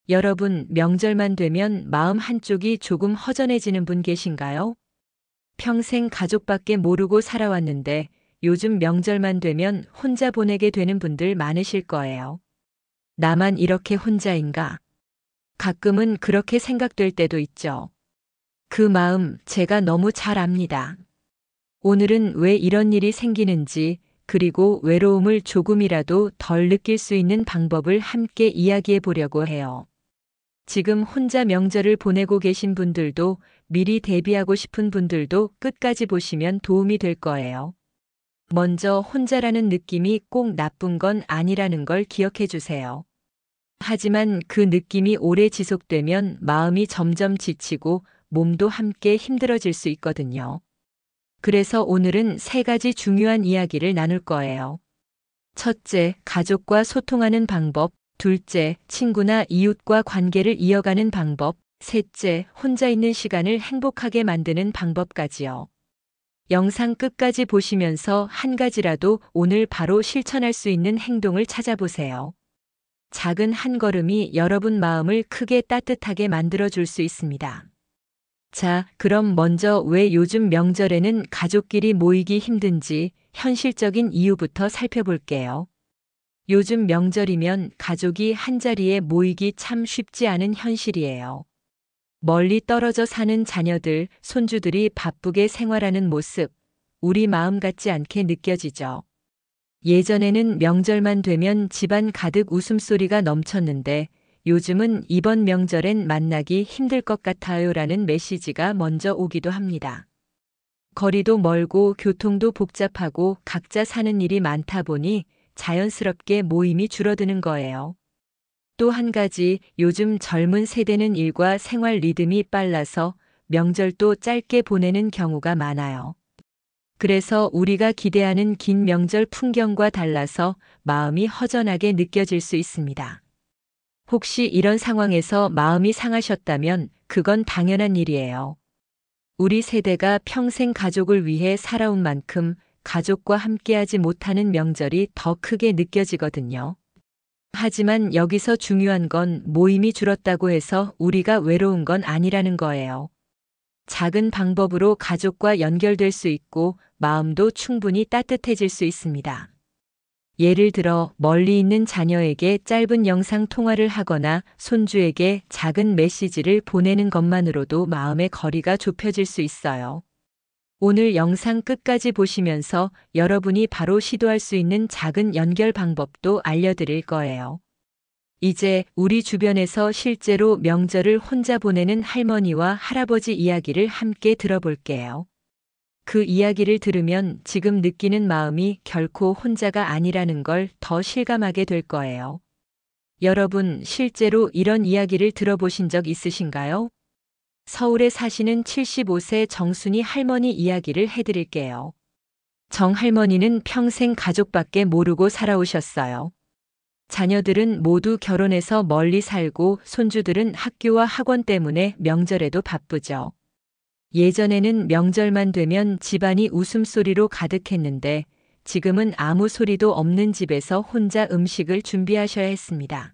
여러분, 명절만 되면 마음 한쪽이 조금 허전해지는 분 계신가요? 평생 가족밖에 모르고 살아왔는데 요즘 명절만 되면 혼자 보내게 되는 분들 많으실 거예요. 나만 이렇게 혼자인가? 가끔은 그렇게 생각될 때도 있죠. 그 마음 제가 너무 잘 압니다. 오늘은 왜 이런 일이 생기는지, 그리고 외로움을 조금이라도 덜 느낄 수 있는 방법을 함께 이야기해 보려고 해요. 지금 혼자 명절을 보내고 계신 분들도, 미리 대비하고 싶은 분들도 끝까지 보시면 도움이 될 거예요. 먼저 혼자라는 느낌이 꼭 나쁜 건 아니라는 걸 기억해 주세요. 하지만 그 느낌이 오래 지속되면 마음이 점점 지치고 몸도 함께 힘들어질 수 있거든요. 그래서 오늘은 세 가지 중요한 이야기를 나눌 거예요. 첫째, 가족과 소통하는 방법. 둘째, 친구나 이웃과 관계를 이어가는 방법. 셋째, 혼자 있는 시간을 행복하게 만드는 방법까지요. 영상 끝까지 보시면서 한 가지라도 오늘 바로 실천할 수 있는 행동을 찾아보세요. 작은 한 걸음이 여러분 마음을 크게 따뜻하게 만들어 줄 수 있습니다. 자, 그럼 먼저 왜 요즘 명절에는 가족끼리 모이기 힘든지 현실적인 이유부터 살펴볼게요. 요즘 명절이면 가족이 한자리에 모이기 참 쉽지 않은 현실이에요. 멀리 떨어져 사는 자녀들, 손주들이 바쁘게 생활하는 모습, 우리 마음 같지 않게 느껴지죠. 예전에는 명절만 되면 집안 가득 웃음소리가 넘쳤는데 요즘은 이번 명절엔 만나기 힘들 것 같아요라는 메시지가 먼저 오기도 합니다. 거리도 멀고 교통도 복잡하고 각자 사는 일이 많다 보니 자연스럽게 모임이 줄어드는 거예요. 또 한 가지, 요즘 젊은 세대는 일과 생활 리듬이 빨라서 명절도 짧게 보내는 경우가 많아요. 그래서 우리가 기대하는 긴 명절 풍경과 달라서 마음이 허전하게 느껴질 수 있습니다. 혹시 이런 상황에서 마음이 상하셨다면 그건 당연한 일이에요. 우리 세대가 평생 가족을 위해 살아온 만큼 가족과 함께하지 못하는 명절이 더 크게 느껴지거든요. 하지만 여기서 중요한 건 모임이 줄었다고 해서 우리가 외로운 건 아니라는 거예요. 작은 방법으로 가족과 연결될 수 있고 마음도 충분히 따뜻해질 수 있습니다. 예를 들어 멀리 있는 자녀에게 짧은 영상 통화를 하거나 손주에게 작은 메시지를 보내는 것만으로도 마음의 거리가 좁혀질 수 있어요. 오늘 영상 끝까지 보시면서 여러분이 바로 시도할 수 있는 작은 연결 방법도 알려드릴 거예요. 이제 우리 주변에서 실제로 명절을 혼자 보내는 할머니와 할아버지 이야기를 함께 들어볼게요. 그 이야기를 들으면 지금 느끼는 마음이 결코 혼자가 아니라는 걸 더 실감하게 될 거예요. 여러분, 실제로 이런 이야기를 들어보신 적 있으신가요? 서울에 사시는 75세 정순이 할머니 이야기를 해드릴게요. 정 할머니는 평생 가족밖에 모르고 살아오셨어요. 자녀들은 모두 결혼해서 멀리 살고 손주들은 학교와 학원 때문에 명절에도 바쁘죠. 예전에는 명절만 되면 집안이 웃음소리로 가득했는데 지금은 아무 소리도 없는 집에서 혼자 음식을 준비하셔야 했습니다.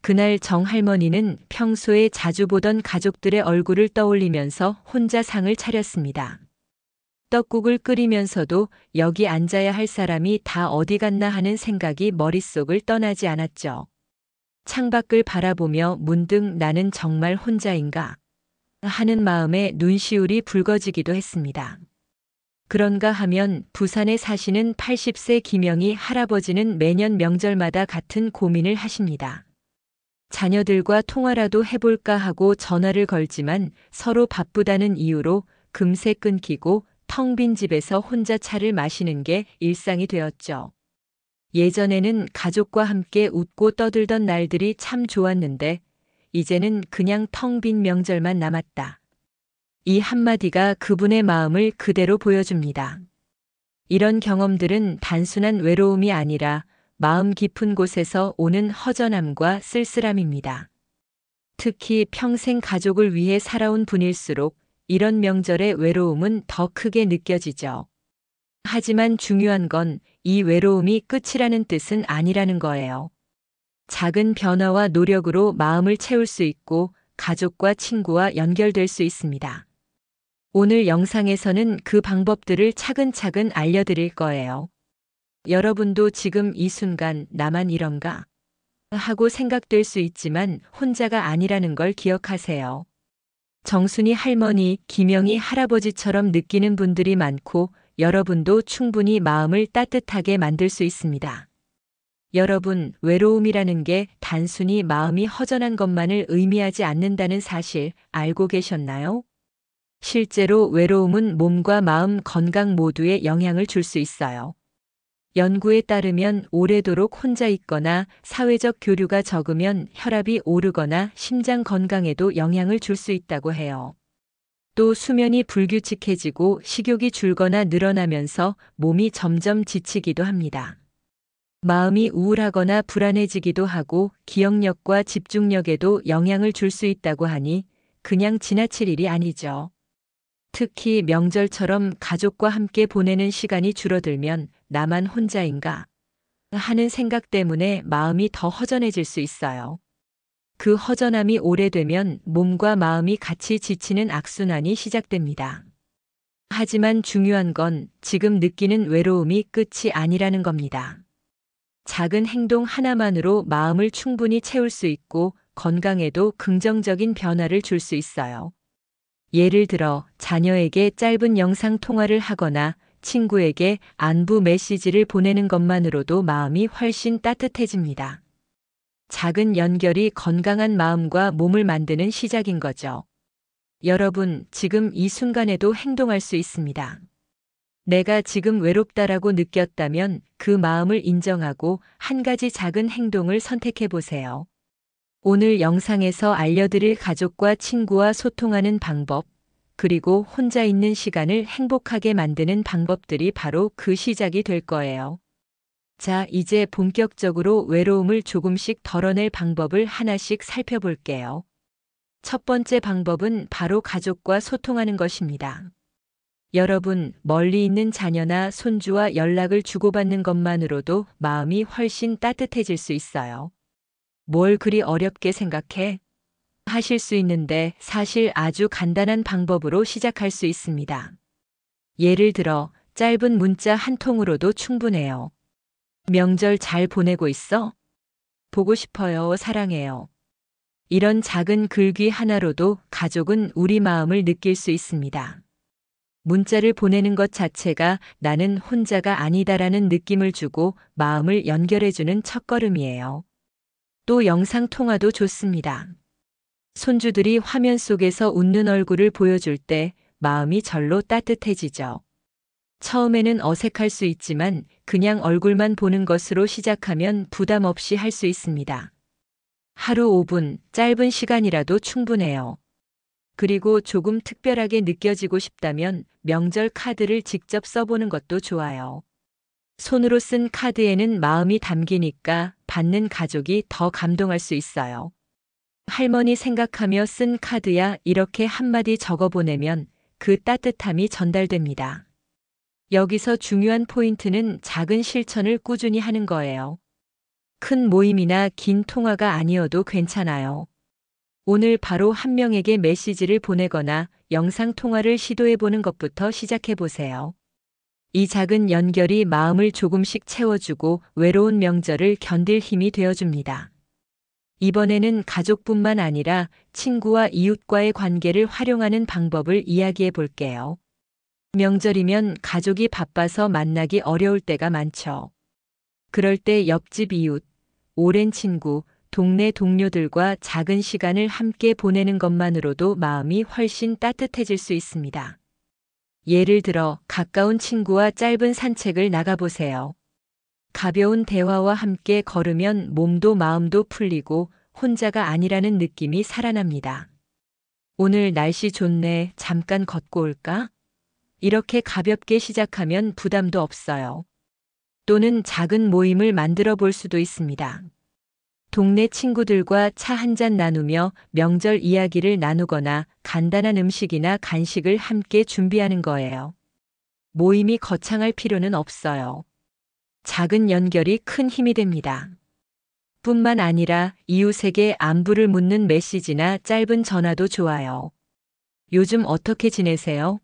그날 정 할머니는 평소에 자주 보던 가족들의 얼굴을 떠올리면서 혼자 상을 차렸습니다. 떡국을 끓이면서도 여기 앉아야 할 사람이 다 어디 갔나 하는 생각이 머릿속을 떠나지 않았죠. 창밖을 바라보며 문득 나는 정말 혼자인가 하는 마음에 눈시울이 붉어지기도 했습니다. 그런가 하면 부산에 사시는 80세 김영희 할아버지는 매년 명절마다 같은 고민을 하십니다. 자녀들과 통화라도 해볼까 하고 전화를 걸지만 서로 바쁘다는 이유로 금세 끊기고 텅 빈 집에서 혼자 차를 마시는 게 일상이 되었죠. 예전에는 가족과 함께 웃고 떠들던 날들이 참 좋았는데 이제는 그냥 텅 빈 명절만 남았다. 이 한마디가 그분의 마음을 그대로 보여줍니다. 이런 경험들은 단순한 외로움이 아니라 마음 깊은 곳에서 오는 허전함과 쓸쓸함입니다. 특히 평생 가족을 위해 살아온 분일수록 이런 명절의 외로움은 더 크게 느껴지죠. 하지만 중요한 건 이 외로움이 끝이라는 뜻은 아니라는 거예요. 작은 변화와 노력으로 마음을 채울 수 있고 가족과 친구와 연결될 수 있습니다. 오늘 영상에서는 그 방법들을 차근차근 알려드릴 거예요. 여러분도 지금 이 순간 나만 이런가? 하고 생각될 수 있지만 혼자가 아니라는 걸 기억하세요. 정순이 할머니, 김영희 할아버지처럼 느끼는 분들이 많고 여러분도 충분히 마음을 따뜻하게 만들 수 있습니다. 여러분, 외로움이라는 게 단순히 마음이 허전한 것만을 의미하지 않는다는 사실 알고 계셨나요? 실제로 외로움은 몸과 마음 건강 모두에 영향을 줄 수 있어요. 연구에 따르면 오래도록 혼자 있거나 사회적 교류가 적으면 혈압이 오르거나 심장 건강에도 영향을 줄 수 있다고 해요. 또 수면이 불규칙해지고 식욕이 줄거나 늘어나면서 몸이 점점 지치기도 합니다. 마음이 우울하거나 불안해지기도 하고 기억력과 집중력에도 영향을 줄 수 있다고 하니 그냥 지나칠 일이 아니죠. 특히 명절처럼 가족과 함께 보내는 시간이 줄어들면 나만 혼자인가 하는 생각 때문에 마음이 더 허전해질 수 있어요. 그 허전함이 오래되면 몸과 마음이 같이 지치는 악순환이 시작됩니다. 하지만 중요한 건 지금 느끼는 외로움이 끝이 아니라는 겁니다. 작은 행동 하나만으로 마음을 충분히 채울 수 있고 건강에도 긍정적인 변화를 줄 수 있어요. 예를 들어 자녀에게 짧은 영상 통화를 하거나 친구에게 안부 메시지를 보내는 것만으로도 마음이 훨씬 따뜻해집니다. 작은 연결이 건강한 마음과 몸을 만드는 시작인 거죠. 여러분, 지금 이 순간에도 행동할 수 있습니다. 내가 지금 외롭다라고 느꼈다면 그 마음을 인정하고 한 가지 작은 행동을 선택해 보세요. 오늘 영상에서 알려드릴 가족과 친구와 소통하는 방법, 그리고 혼자 있는 시간을 행복하게 만드는 방법들이 바로 그 시작이 될 거예요. 자, 이제 본격적으로 외로움을 조금씩 덜어낼 방법을 하나씩 살펴볼게요. 첫 번째 방법은 바로 가족과 소통하는 것입니다. 여러분, 멀리 있는 자녀나 손주와 연락을 주고받는 것만으로도 마음이 훨씬 따뜻해질 수 있어요. 뭘 그리 어렵게 생각해? 하실 수 있는데 사실 아주 간단한 방법으로 시작할 수 있습니다. 예를 들어 짧은 문자 한 통으로도 충분해요. 명절 잘 보내고 있어? 보고 싶어요. 사랑해요. 이런 작은 글귀 하나로도 가족은 우리 마음을 느낄 수 있습니다. 문자를 보내는 것 자체가 나는 혼자가 아니다라는 느낌을 주고 마음을 연결해주는 첫걸음이에요. 또 영상 통화도 좋습니다. 손주들이 화면 속에서 웃는 얼굴을 보여줄 때 마음이 절로 따뜻해지죠. 처음에는 어색할 수 있지만 그냥 얼굴만 보는 것으로 시작하면 부담 없이 할 수 있습니다. 하루 5분, 짧은 시간이라도 충분해요. 그리고 조금 특별하게 느껴지고 싶다면 명절 카드를 직접 써보는 것도 좋아요. 손으로 쓴 카드에는 마음이 담기니까 받는 가족이 더 감동할 수 있어요. 할머니 생각하며 쓴 카드야 이렇게 한마디 적어보내면 그 따뜻함이 전달됩니다. 여기서 중요한 포인트는 작은 실천을 꾸준히 하는 거예요. 큰 모임이나 긴 통화가 아니어도 괜찮아요. 오늘 바로 한 명에게 메시지를 보내거나 영상 통화를 시도해보는 것부터 시작해보세요. 이 작은 연결이 마음을 조금씩 채워주고 외로운 명절을 견딜 힘이 되어줍니다. 이번에는 가족뿐만 아니라 친구와 이웃과의 관계를 활용하는 방법을 이야기해 볼게요. 명절이면 가족이 바빠서 만나기 어려울 때가 많죠. 그럴 때 옆집 이웃, 오랜 친구, 동네 동료들과 작은 시간을 함께 보내는 것만으로도 마음이 훨씬 따뜻해질 수 있습니다. 예를 들어 가까운 친구와 짧은 산책을 나가보세요. 가벼운 대화와 함께 걸으면 몸도 마음도 풀리고 혼자가 아니라는 느낌이 살아납니다. 오늘 날씨 좋네. 잠깐 걷고 올까? 이렇게 가볍게 시작하면 부담도 없어요. 또는 작은 모임을 만들어 볼 수도 있습니다. 동네 친구들과 차 한잔 나누며 명절 이야기를 나누거나 간단한 음식이나 간식을 함께 준비하는 거예요. 모임이 거창할 필요는 없어요. 작은 연결이 큰 힘이 됩니다. 뿐만 아니라 이웃에게 안부를 묻는 메시지나 짧은 전화도 좋아요. 요즘 어떻게 지내세요?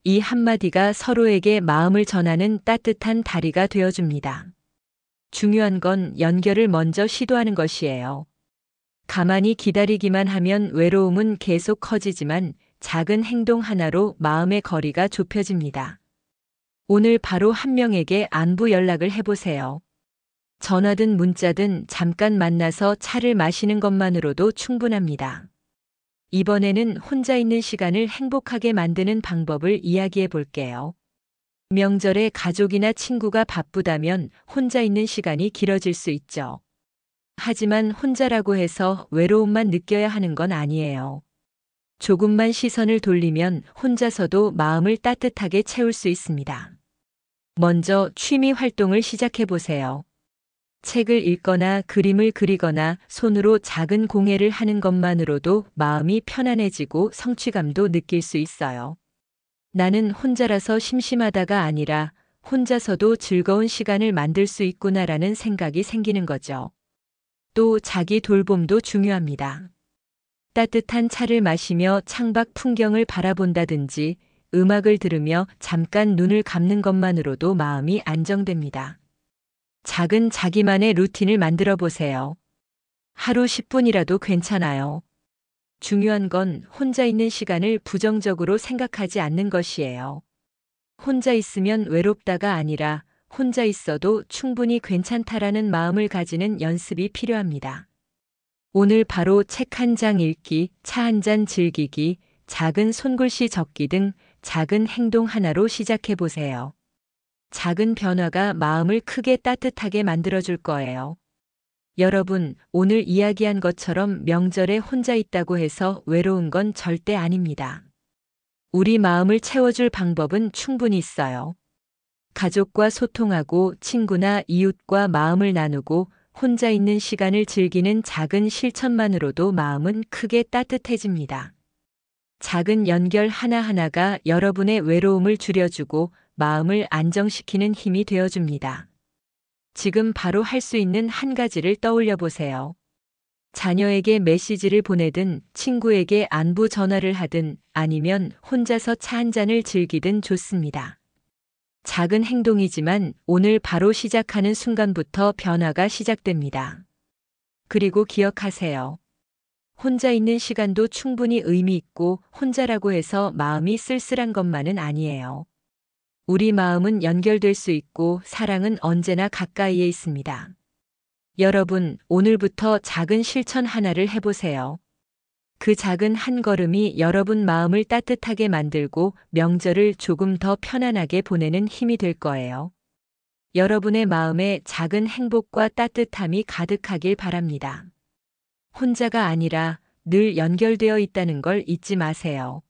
이 한마디가 서로에게 마음을 전하는 따뜻한 다리가 되어줍니다. 중요한 건 연결을 먼저 시도하는 것이에요. 가만히 기다리기만 하면 외로움은 계속 커지지만 작은 행동 하나로 마음의 거리가 좁혀집니다. 오늘 바로 한 명에게 안부 연락을 해보세요. 전화든 문자든 잠깐 만나서 차를 마시는 것만으로도 충분합니다. 이번에는 혼자 있는 시간을 행복하게 만드는 방법을 이야기해 볼게요. 명절에 가족이나 친구가 바쁘다면 혼자 있는 시간이 길어질 수 있죠. 하지만 혼자라고 해서 외로움만 느껴야 하는 건 아니에요. 조금만 시선을 돌리면 혼자서도 마음을 따뜻하게 채울 수 있습니다. 먼저 취미 활동을 시작해 보세요. 책을 읽거나 그림을 그리거나 손으로 작은 공예를 하는 것만으로도 마음이 편안해지고 성취감도 느낄 수 있어요. 나는 혼자라서 심심하다가 아니라 혼자서도 즐거운 시간을 만들 수 있구나라는 생각이 생기는 거죠. 또 자기 돌봄도 중요합니다. 따뜻한 차를 마시며 창밖 풍경을 바라본다든지 음악을 들으며 잠깐 눈을 감는 것만으로도 마음이 안정됩니다. 작은 자기만의 루틴을 만들어 보세요. 하루 10분이라도 괜찮아요. 중요한 건 혼자 있는 시간을 부정적으로 생각하지 않는 것이에요. 혼자 있으면 외롭다가 아니라 혼자 있어도 충분히 괜찮다라는 마음을 가지는 연습이 필요합니다. 오늘 바로 책 한 장 읽기, 차 한 잔 즐기기, 작은 손글씨 적기 등 작은 행동 하나로 시작해 보세요. 작은 변화가 마음을 크게 따뜻하게 만들어줄 거예요. 여러분, 오늘 이야기한 것처럼 명절에 혼자 있다고 해서 외로운 건 절대 아닙니다. 우리 마음을 채워줄 방법은 충분히 있어요. 가족과 소통하고 친구나 이웃과 마음을 나누고 혼자 있는 시간을 즐기는 작은 실천만으로도 마음은 크게 따뜻해집니다. 작은 연결 하나하나가 여러분의 외로움을 줄여주고 마음을 안정시키는 힘이 되어줍니다. 지금 바로 할 수 있는 한 가지를 떠올려 보세요. 자녀에게 메시지를 보내든 친구에게 안부 전화를 하든 아니면 혼자서 차 한 잔을 즐기든 좋습니다. 작은 행동이지만 오늘 바로 시작하는 순간부터 변화가 시작됩니다. 그리고 기억하세요. 혼자 있는 시간도 충분히 의미 있고 혼자라고 해서 마음이 쓸쓸한 것만은 아니에요. 우리 마음은 연결될 수 있고 사랑은 언제나 가까이에 있습니다. 여러분, 오늘부터 작은 실천 하나를 해보세요. 그 작은 한 걸음이 여러분 마음을 따뜻하게 만들고 명절을 조금 더 편안하게 보내는 힘이 될 거예요. 여러분의 마음에 작은 행복과 따뜻함이 가득하길 바랍니다. 혼자가 아니라 늘 연결되어 있다는 걸 잊지 마세요.